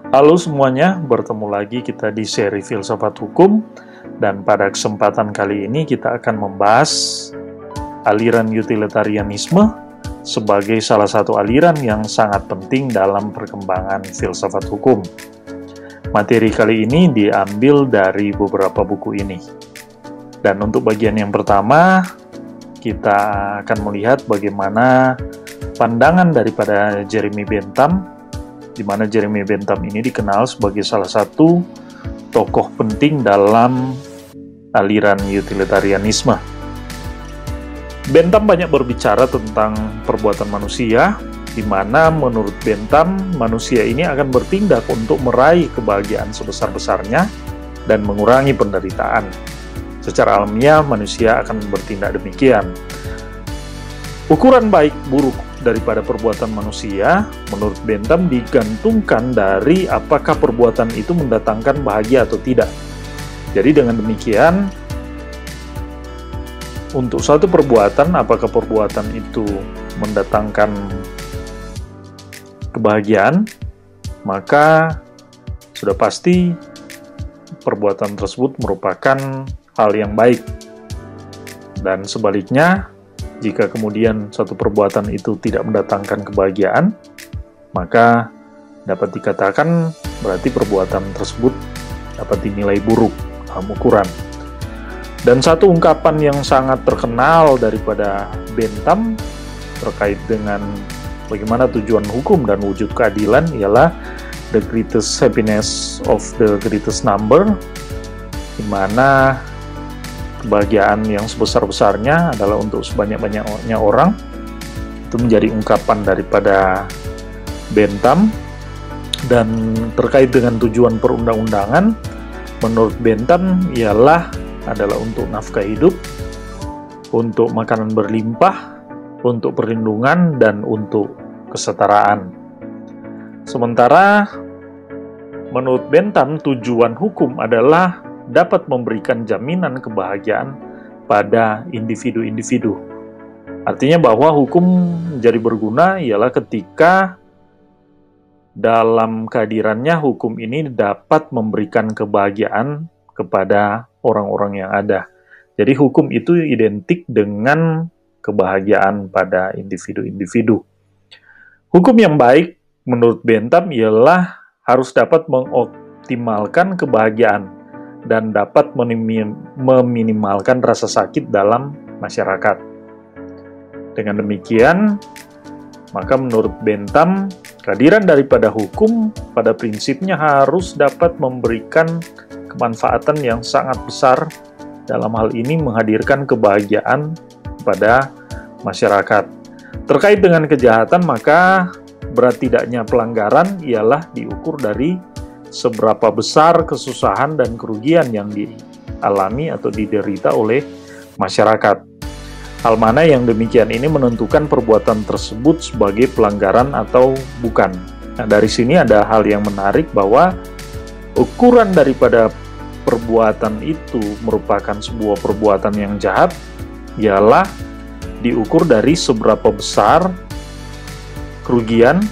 Halo semuanya, bertemu lagi kita di seri Filsafat Hukum, dan pada kesempatan kali ini kita akan membahas aliran utilitarianisme sebagai salah satu aliran yang sangat penting dalam perkembangan filsafat hukum. Materi kali ini diambil dari beberapa buku ini. Dan untuk bagian yang pertama, kita akan melihat bagaimana pandangan daripada Jeremy Bentham, di mana Jeremy Bentham ini dikenal sebagai salah satu tokoh penting dalam aliran utilitarianisme. Bentham banyak berbicara tentang perbuatan manusia, di mana menurut Bentham, manusia ini akan bertindak untuk meraih kebahagiaan sebesar-besarnya dan mengurangi penderitaan. Secara alamiah, manusia akan bertindak demikian. Ukuran baik buruk daripada perbuatan manusia, menurut Bentham digantungkan dari apakah perbuatan itu mendatangkan bahagia atau tidak. Jadi dengan demikian, untuk suatu perbuatan, apakah perbuatan itu mendatangkan kebahagiaan, maka sudah pasti perbuatan tersebut merupakan hal yang baik. Dan sebaliknya, jika kemudian suatu perbuatan itu tidak mendatangkan kebahagiaan, maka dapat dikatakan berarti perbuatan tersebut dapat dinilai buruk dalam ukuran. Dan satu ungkapan yang sangat terkenal daripada Bentham terkait dengan bagaimana tujuan hukum dan wujud keadilan ialah the greatest happiness of the greatest number, di mana kebahagiaan yang sebesar-besarnya adalah untuk sebanyak-banyaknya orang. Itu menjadi ungkapan daripada Bentham. Dan terkait dengan tujuan perundang-undangan, menurut Bentham adalah untuk nafkah hidup, untuk makanan berlimpah, untuk perlindungan, dan untuk kesetaraan. Sementara menurut Bentham, tujuan hukum adalah dapat memberikan jaminan kebahagiaan pada individu-individu. Artinya bahwa hukum menjadi berguna ialah ketika dalam kehadirannya hukum ini dapat memberikan kebahagiaan kepada orang-orang yang ada. Jadi hukum itu identik dengan kebahagiaan pada individu-individu. Hukum yang baik menurut Bentham ialah harus dapat mengoptimalkan kebahagiaan dan dapat meminimalkan rasa sakit dalam masyarakat. Dengan demikian, maka menurut Bentham, kehadiran daripada hukum pada prinsipnya harus dapat memberikan kemanfaatan yang sangat besar, dalam hal ini menghadirkan kebahagiaan kepada masyarakat. Terkait dengan kejahatan, maka berat tidaknya pelanggaran ialah diukur dari seberapa besar kesusahan dan kerugian yang dialami atau diderita oleh masyarakat. Hal mana yang demikian ini menentukan perbuatan tersebut sebagai pelanggaran atau bukan. Nah, dari sini ada hal yang menarik bahwa ukuran daripada perbuatan itu merupakan sebuah perbuatan yang jahat ialah diukur dari seberapa besar kerugian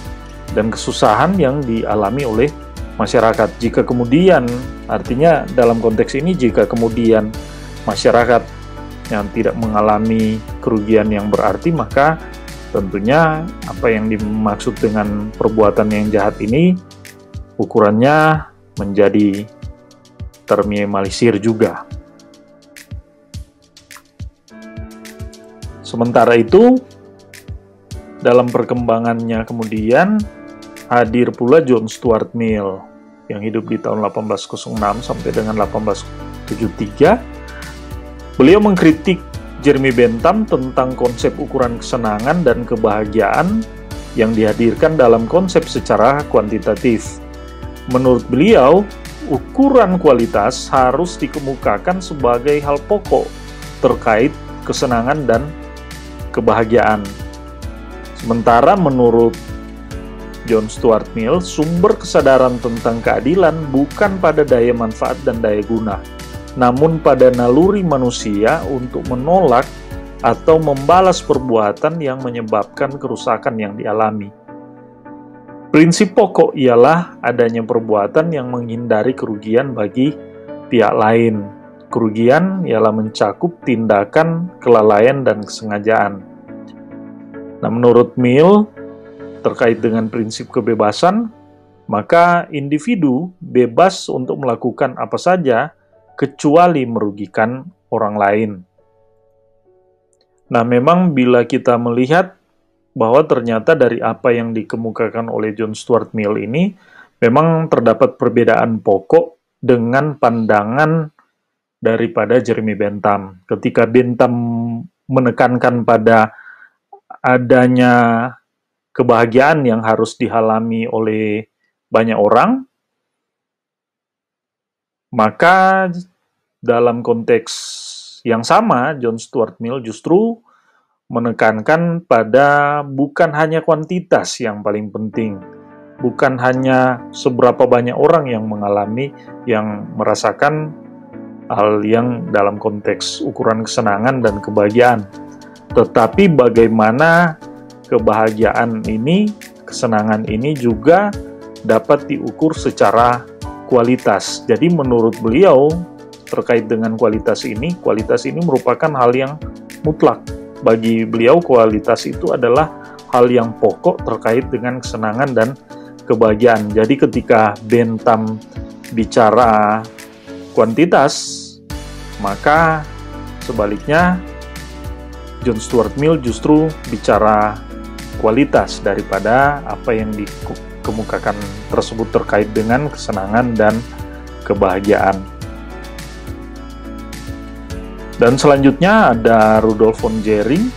dan kesusahan yang dialami oleh masyarakat. Jika kemudian, artinya dalam konteks ini, jika kemudian masyarakat yang tidak mengalami kerugian yang berarti, maka tentunya apa yang dimaksud dengan perbuatan yang jahat ini ukurannya menjadi terminimalisir juga. Sementara itu, dalam perkembangannya kemudian hadir pula John Stuart Mill yang hidup di tahun 1806 sampai dengan 1873. Beliau mengkritik Jeremy Bentham tentang konsep ukuran kesenangan dan kebahagiaan yang dihadirkan dalam konsep secara kuantitatif. Menurut beliau, ukuran kualitas harus dikemukakan sebagai hal pokok terkait kesenangan dan kebahagiaan. Sementara menurut John Stuart Mill, sumber kesadaran tentang keadilan bukan pada daya manfaat dan daya guna, namun pada naluri manusia untuk menolak atau membalas perbuatan yang menyebabkan kerusakan yang dialami. Prinsip pokok ialah adanya perbuatan yang menghindari kerugian bagi pihak lain. Kerugian ialah mencakup tindakan, kelalaian, dan kesengajaan. Nah, menurut Mill, terkait dengan prinsip kebebasan, maka individu bebas untuk melakukan apa saja kecuali merugikan orang lain. Nah, memang bila kita melihat bahwa ternyata dari apa yang dikemukakan oleh John Stuart Mill ini, memang terdapat perbedaan pokok dengan pandangan daripada Jeremy Bentham. Ketika Bentham menekankan pada adanya kebahagiaan yang harus dialami oleh banyak orang, maka dalam konteks yang sama, John Stuart Mill justru menekankan pada bukan hanya kuantitas yang paling penting, bukan hanya seberapa banyak orang yang mengalami, yang merasakan hal yang dalam konteks ukuran kesenangan dan kebahagiaan, tetapi bagaimana kebahagiaan ini, kesenangan ini juga dapat diukur secara kualitas. Jadi menurut beliau, terkait dengan kualitas ini merupakan hal yang mutlak. Bagi beliau, kualitas itu adalah hal yang pokok terkait dengan kesenangan dan kebahagiaan. Jadi ketika Bentham bicara kuantitas, maka sebaliknya John Stuart Mill justru bicara kualitas daripada apa yang dikemukakan tersebut terkait dengan kesenangan dan kebahagiaan. Dan selanjutnya ada Rudolf von Jhering,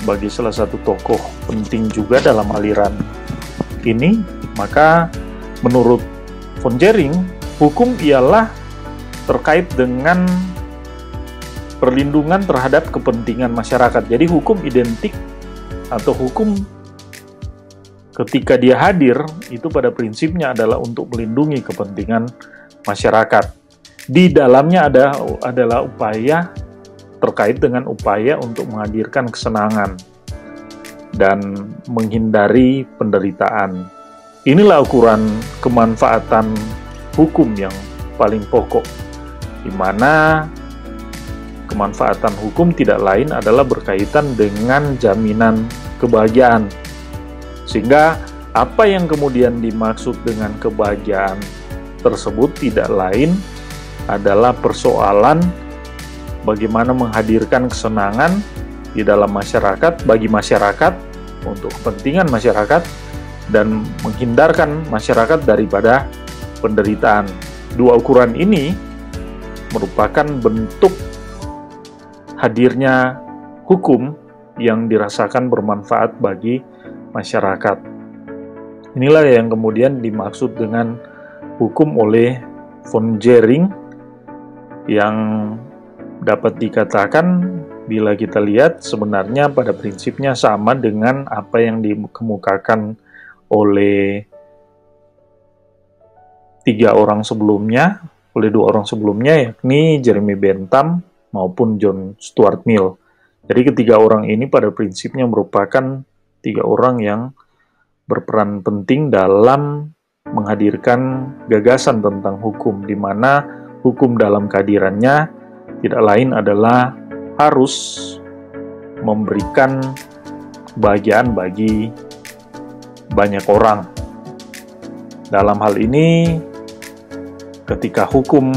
bagi salah satu tokoh penting juga dalam aliran ini. Maka menurut von Jhering, hukum ialah terkait dengan perlindungan terhadap kepentingan masyarakat. Jadi hukum identik atau hukum ketika dia hadir itu pada prinsipnya adalah untuk melindungi kepentingan masyarakat. Di dalamnya adalah upaya terkait dengan upaya untuk menghadirkan kesenangan dan menghindari penderitaan. Inilah ukuran kemanfaatan hukum yang paling pokok, di mana kemanfaatan hukum tidak lain adalah berkaitan dengan jaminan kebahagiaan. Sehingga apa yang kemudian dimaksud dengan kebahagiaan tersebut tidak lain adalah persoalan bagaimana menghadirkan kesenangan di dalam masyarakat, bagi masyarakat, untuk kepentingan masyarakat, dan menghindarkan masyarakat daripada penderitaan. Dua ukuran ini merupakan bentuk hadirnya hukum yang dirasakan bermanfaat bagi masyarakat. Inilah yang kemudian dimaksud dengan hukum oleh von Jhering, yang dapat dikatakan bila kita lihat sebenarnya pada prinsipnya sama dengan apa yang dikemukakan oleh dua orang sebelumnya, yakni Jeremy Bentham maupun John Stuart Mill. Jadi ketiga orang ini pada prinsipnya merupakan tiga orang yang berperan penting dalam menghadirkan gagasan tentang hukum, di mana hukum dalam kehadirannya tidak lain adalah harus memberikan kebahagiaan bagi banyak orang. Dalam hal ini, ketika hukum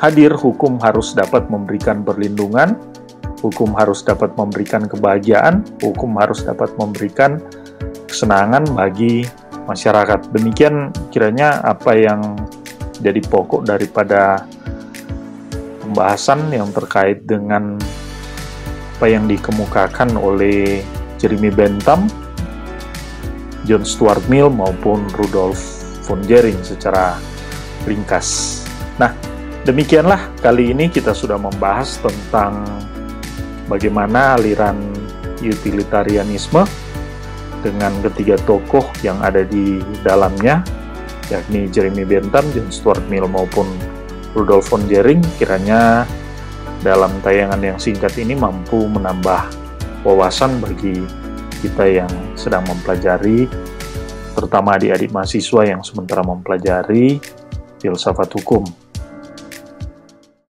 hadir, hukum harus dapat memberikan perlindungan, hukum harus dapat memberikan kebahagiaan, hukum harus dapat memberikan kesenangan bagi masyarakat. Demikian kiranya apa yang jadi pokok daripada pembahasan yang terkait dengan apa yang dikemukakan oleh Jeremy Bentham, John Stuart Mill maupun Rudolf von Jhering secara ringkas. Nah, demikianlah kali ini kita sudah membahas tentang bagaimana aliran utilitarianisme dengan ketiga tokoh yang ada di dalamnya, yakni Jeremy Bentham, John Stuart Mill maupun Rudolf von Jhering. Kiranya dalam tayangan yang singkat ini mampu menambah wawasan bagi kita yang sedang mempelajari terutama adik-adik mahasiswa yang sementara mempelajari filsafat hukum.